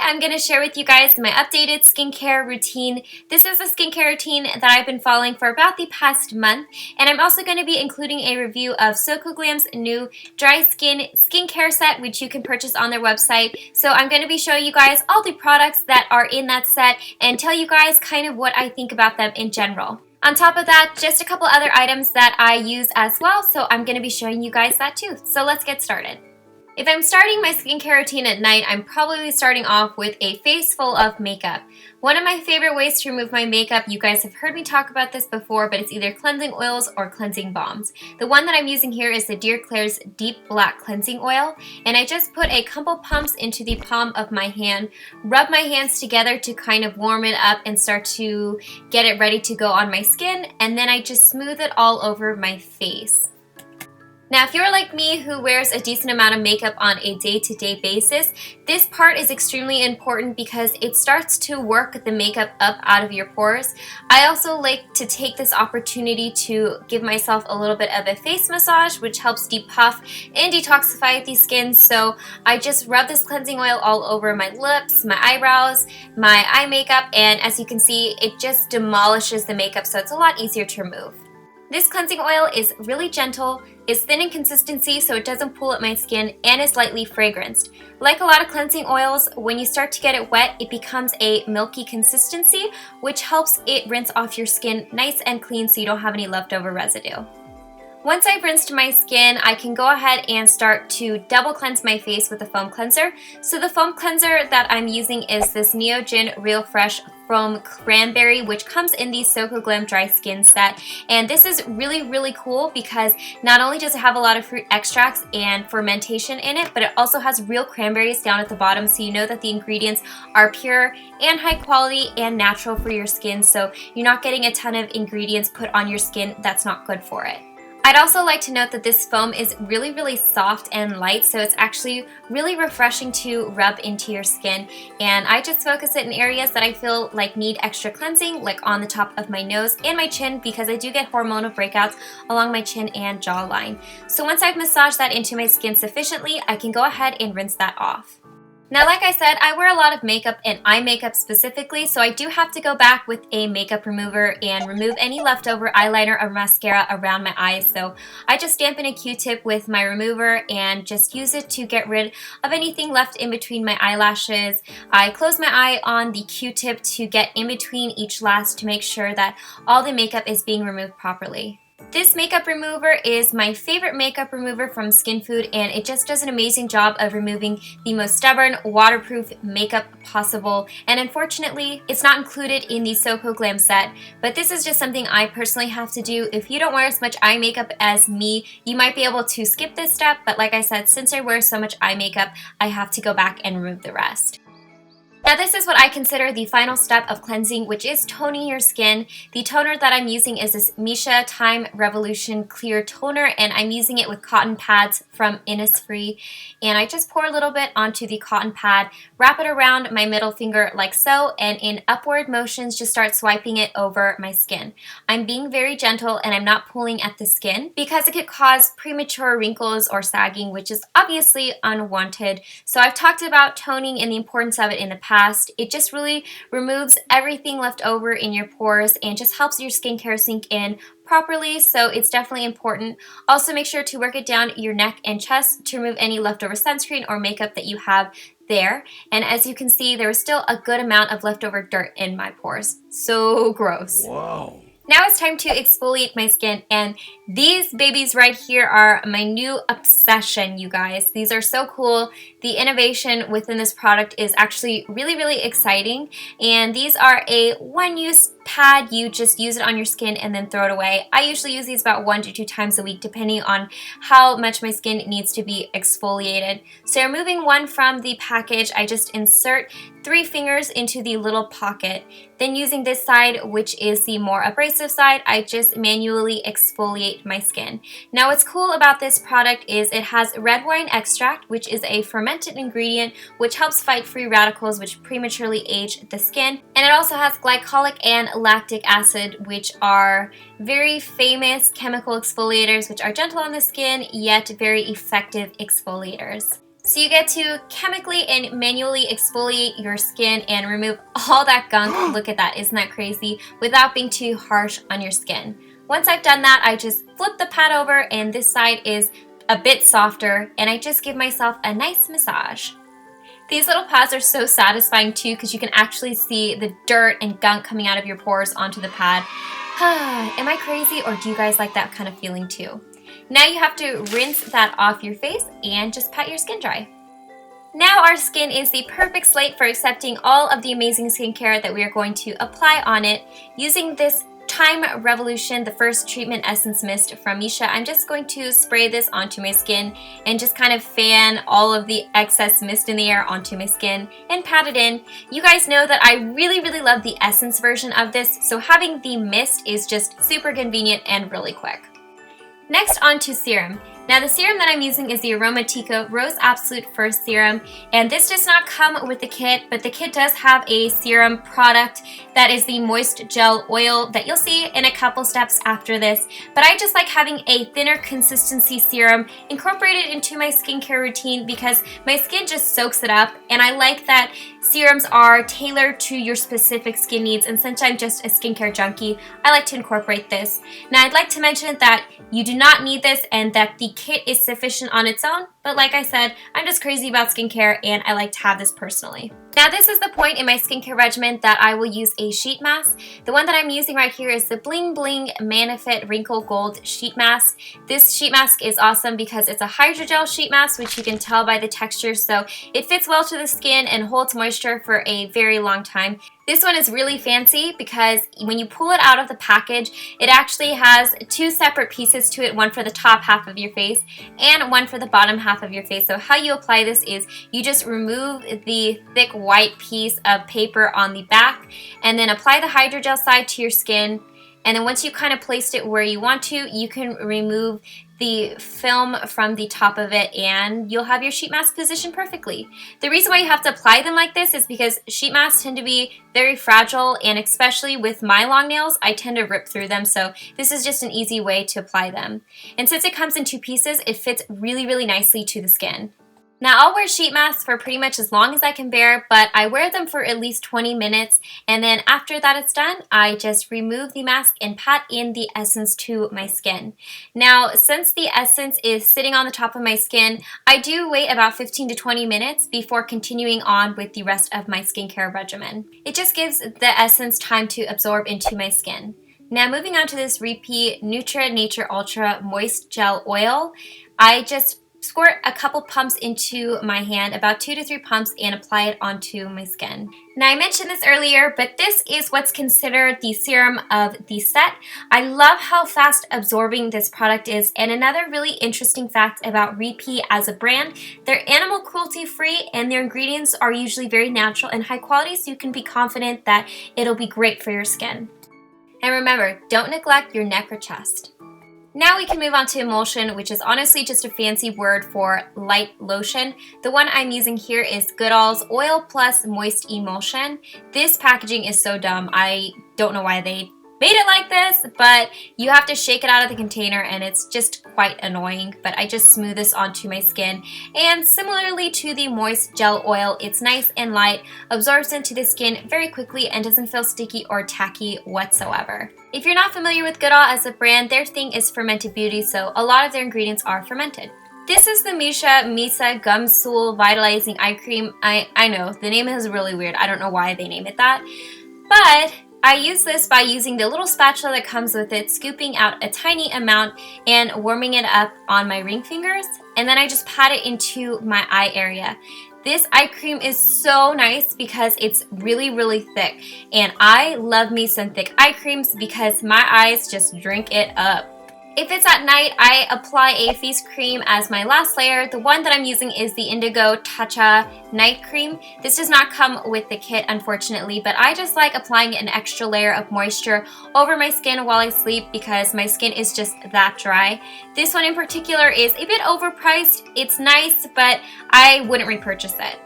I'm going to share with you guys my updated skincare routine. This is a skincare routine that I've been following for about the past month, and I'm also going to be including a review of Soko Glam's new dry skin skincare set, which you can purchase on their website. So I'm going to be showing you guys all the products that are in that set and tell you guys kind of what I think about them in general. On top of that, just a couple other items that I use as well, so I'm going to be showing you guys that too. So let's get started. If I'm starting my skincare routine at night, I'm probably starting off with a face full of makeup. One of my favorite ways to remove my makeup, you guys have heard me talk about this before, but it's either cleansing oils or cleansing balms. The one that I'm using here is the KLAIRS Deep Black Cleansing Oil, and I just put a couple pumps into the palm of my hand, rub my hands together to kind of warm it up and start to get it ready to go on my skin, and then I just smooth it all over my face. Now, if you're like me who wears a decent amount of makeup on a day-to-day basis, this part is extremely important because it starts to work the makeup up out of your pores. I also like to take this opportunity to give myself a little bit of a face massage, which helps depuff and detoxify the skin. So I just rub this cleansing oil all over my lips, my eyebrows, my eye makeup, and as you can see, it just demolishes the makeup, so it's a lot easier to remove. This cleansing oil is really gentle, is thin in consistency so it doesn't pull at my skin, and is lightly fragranced. Like a lot of cleansing oils, when you start to get it wet, it becomes a milky consistency, which helps it rinse off your skin nice and clean so you don't have any leftover residue. Once I've rinsed my skin, I can go ahead and start to double cleanse my face with a foam cleanser. So the foam cleanser that I'm using is this NEOGEN Real Fresh Foam Cranberry, which comes in the Soko Glam dry skin set. And this is really cool because not only does it have a lot of fruit extracts and fermentation in it, but it also has real cranberries down at the bottom, so you know that the ingredients are pure and high quality and natural for your skin, so you're not getting a ton of ingredients put on your skin that's not good for it. I'd also like to note that this foam is really soft and light, so it's actually really refreshing to rub into your skin, and I just focus it in areas that I feel like need extra cleansing, like on the top of my nose and my chin, because I do get hormonal breakouts along my chin and jawline. So once I've massaged that into my skin sufficiently, I can go ahead and rinse that off. Now, like I said, I wear a lot of makeup and eye makeup specifically, so I do have to go back with a makeup remover and remove any leftover eyeliner or mascara around my eyes. So I just dampen a Q-tip with my remover and just use it to get rid of anything left in between my eyelashes. I close my eye on the Q-tip to get in between each lash to make sure that all the makeup is being removed properly. This makeup remover is my favorite makeup remover from SkinFood, and it just does an amazing job of removing the most stubborn, waterproof makeup possible. And unfortunately, it's not included in the Soko Glam set, but this is just something I personally have to do. If you don't wear as much eye makeup as me, you might be able to skip this step, but like I said, since I wear so much eye makeup, I have to go back and remove the rest. Now, this is what I consider the final step of cleansing, which is toning your skin. The toner that I'm using is this Misha Time Revolution Clear Toner, and I'm using it with cotton pads from Innisfree. And I just pour a little bit onto the cotton pad, wrap it around my middle finger like so, and in upward motions just start swiping it over my skin. I'm being very gentle and I'm not pulling at the skin because it could cause premature wrinkles or sagging, which is obviously unwanted. So I've talked about toning and the importance of it in the past. It just really removes everything left over in your pores and just helps your skincare sink in properly, so it's definitely important. Also, make sure to work it down your neck and chest to remove any leftover sunscreen or makeup that you have there. And as you can see, there was still a good amount of leftover dirt in my pores. So gross. Wow. Now it's time to exfoliate my skin, and these babies right here are my new obsession, you guys. These are so cool. The innovation within this product is actually really exciting, and these are a one-use pad. You just use it on your skin and then throw it away. I usually use these about 1 to 2 times a week depending on how much my skin needs to be exfoliated. So removing one from the package, I just insert 3 fingers into the little pocket. Then using this side, which is the more abrasive side, I just manually exfoliate my skin. Now what's cool about this product is it has red wine extract, which is a fermented ingredient which helps fight free radicals which prematurely age the skin. And it also has glycolic and lactic acid, which are very famous chemical exfoliators which are gentle on the skin yet very effective exfoliators. So you get to chemically and manually exfoliate your skin and remove all that gunk, look at that, isn't that crazy, without being too harsh on your skin. Once I've done that, I just flip the pad over and this side is a bit softer and I just give myself a nice massage. These little pads are so satisfying too because you can actually see the dirt and gunk coming out of your pores onto the pad. Am I crazy or do you guys like that kind of feeling too? Now you have to rinse that off your face and just pat your skin dry. Now our skin is the perfect slate for accepting all of the amazing skincare that we are going to apply on it. Using this Time Revolution, the first treatment essence mist from Misha, I'm just going to spray this onto my skin and just kind of fan all of the excess mist in the air onto my skin and pat it in. You guys know that I really love the essence version of this, so having the mist is just super convenient and really quick. Next, on to serum. Now the serum that I'm using is the Aromatica Rose Absolute First Serum, and this does not come with the kit, but the kit does have a serum product that is the Moist Gel Oil that you'll see in a couple steps after this. But I just like having a thinner consistency serum incorporated into my skincare routine because my skin just soaks it up, and I like that serums are tailored to your specific skin needs, and since I'm just a skincare junkie, I like to incorporate this. Now I'd like to mention that you do not need this and that the kit is sufficient on its own, but like I said, I'm just crazy about skincare and I like to have this personally. Now this is the point in my skincare regimen that I will use a sheet mask. The one that I'm using right here is the Bling Bling Manifit Wrinkle Gold Sheet Mask. This sheet mask is awesome because it's a hydrogel sheet mask, which you can tell by the texture, so it fits well to the skin and holds moisture for a very long time. This one is really fancy because when you pull it out of the package, it actually has two separate pieces to it, one for the top half of your face and one for the bottom half of your face. So how you apply this is you just remove the thick white piece of paper on the back and then apply the hydrogel side to your skin. And then once you kind of placed it where you want to, you can remove the film from the top of it and you'll have your sheet mask positioned perfectly. The reason why you have to apply them like this is because sheet masks tend to be very fragile, and especially with my long nails, I tend to rip through them, so this is just an easy way to apply them. And since it comes in two pieces, it fits really nicely to the skin. Now I'll wear sheet masks for pretty much as long as I can bear, but I wear them for at least 20 minutes, and then after that it's done, I just remove the mask and pat in the essence to my skin. Now since the essence is sitting on the top of my skin, I do wait about 15 to 20 minutes before continuing on with the rest of my skincare regimen. It just gives the essence time to absorb into my skin. Now moving on to this Repeat Nutra Nature Ultra Moist Gel Oil, I just squirt a couple pumps into my hand, about 2 to 3 pumps, and apply it onto my skin. Now I mentioned this earlier, but this is what's considered the serum of the set. I love how fast absorbing this product is, and another really interesting fact about Repeat as a brand, they're animal cruelty free and their ingredients are usually very natural and high quality, so you can be confident that it'll be great for your skin. And remember, don't neglect your neck or chest. Now we can move on to emulsion, which is honestly just a fancy word for light lotion. The one I'm using here is GOODAL's Oil Plus Moist Emulsion. This packaging is so dumb. I don't know why they made it like this, but you have to shake it out of the container and it's just quite annoying. But I just smooth this onto my skin, and similarly to the Moist Gel Oil, it's nice and light, absorbs into the skin very quickly, and doesn't feel sticky or tacky whatsoever. If you're not familiar with GOODAL as a brand, their thing is fermented beauty, so a lot of their ingredients are fermented. This is the Misha Misa Gum Sole Vitalizing Eye Cream. I know, the name is really weird. I don't know why they name it that, but I use this by using the little spatula that comes with it, scooping out a tiny amount and warming it up on my ring fingers, and then I just pat it into my eye area. This eye cream is so nice because it's really thick, and I love me some thick eye creams because my eyes just drink it up. If it's at night, I apply a face cream as my last layer. The one that I'm using is the Indigo TATCHA Night Cream. This does not come with the kit, unfortunately, but I just like applying an extra layer of moisture over my skin while I sleep because my skin is just that dry. This one in particular is a bit overpriced. It's nice, but I wouldn't repurchase it.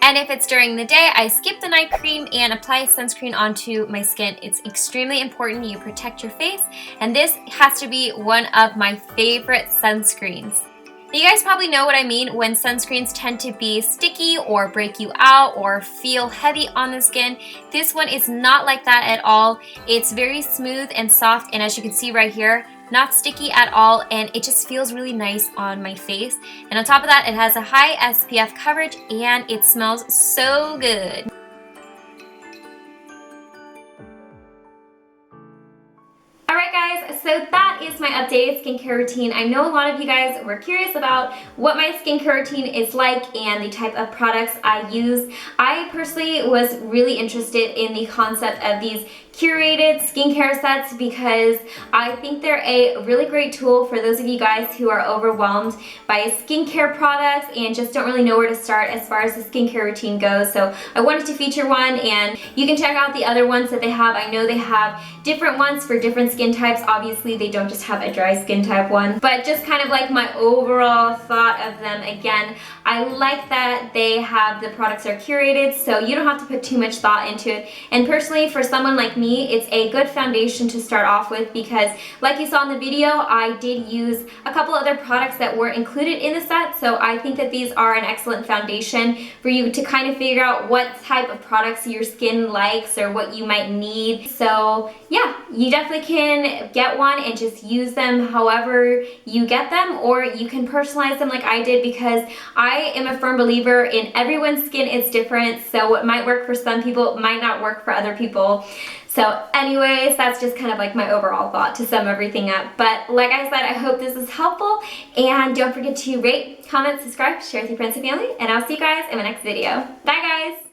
And if it's during the day, I skip the night cream and apply sunscreen onto my skin. It's extremely important you protect your face, and this has to be one of my favorite sunscreens. You guys probably know what I mean when sunscreens tend to be sticky or break you out or feel heavy on the skin. This one is not like that at all. It's very smooth and soft, and as you can see right here, not sticky at all, and it just feels really nice on my face. And on top of that, it has a high SPF coverage and it smells so good. Alright guys, so that is my updated skincare routine. I know a lot of you guys were curious about what my skincare routine is like and the type of products I use. I personally was really interested in the concept of these curated skincare sets because I think they're a really great tool for those of you guys who are overwhelmed by skincare products and just don't really know where to start as far as the skincare routine goes. So I wanted to feature one, and you can check out the other ones that they have. I know they have different ones for different skin types. Obviously they don't just have a dry skin type one, but just kind of like my overall thought of them. Again, I like that they have the products are curated so you don't have to put too much thought into it. And personally, for someone like me, it's a good foundation to start off with because like you saw in the video, I did use a couple other products that were included in the set, so I think that these are an excellent foundation for you to kind of figure out what type of products your skin likes or what you might need. So yeah, you definitely can get one and just use them however you get them, or you can personalize them like I did, because I am a firm believer in everyone's skin is different, so what might work for some people might not work for other people. So anyways, that's just kind of like my overall thought to sum everything up. But like I said, I hope this is helpful, and don't forget to rate, comment, subscribe, share with your friends and family, and I'll see you guys in my next video. Bye guys!